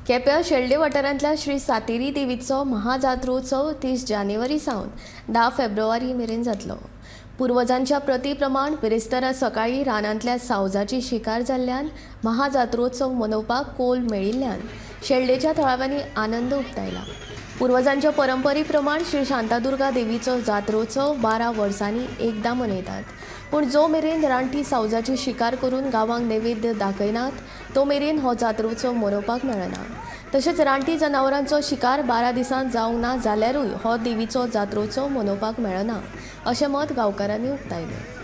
केप्यां शेल्डे वाठारांतल्या श्री सातेरी देवीचो महाजात्रोत्सव 30 जानेवारी सावन 10 फेब्रुवारी मेरेन जातलो। पुर्वजांच्या प्रती प्रमाण बिरेस्तारा सकाळी रानांतल्या सावजाची शिकार जाल्ल्यान महाजात्रोत्सव मनोवपाक कौल मेळिल्ल्यान शेल्डेच्या थळाव्यांनी आनंद उक्तायला। पुर्वजांच्या परंपरे प्रमाण श्री शांतादुर्गा देवीचो जात्रोत्सव 12 वर्सांनी एकदां मनयतात, पूण जो मेरेन रानटी सावजाची शिकार करून गांवांक नैवेद्य दाखयनात तो मेरेन हो जात्रोत्सव मनोवपाक मेळना। तशेंच रानटी जनावरांचो शिकार 12 दिसांत जावंक ना जाल्यारूय हो देवीचो जात्रोत्सव मनोवपाक मेळना अशें मत गांवकारांनी उक्तायलें।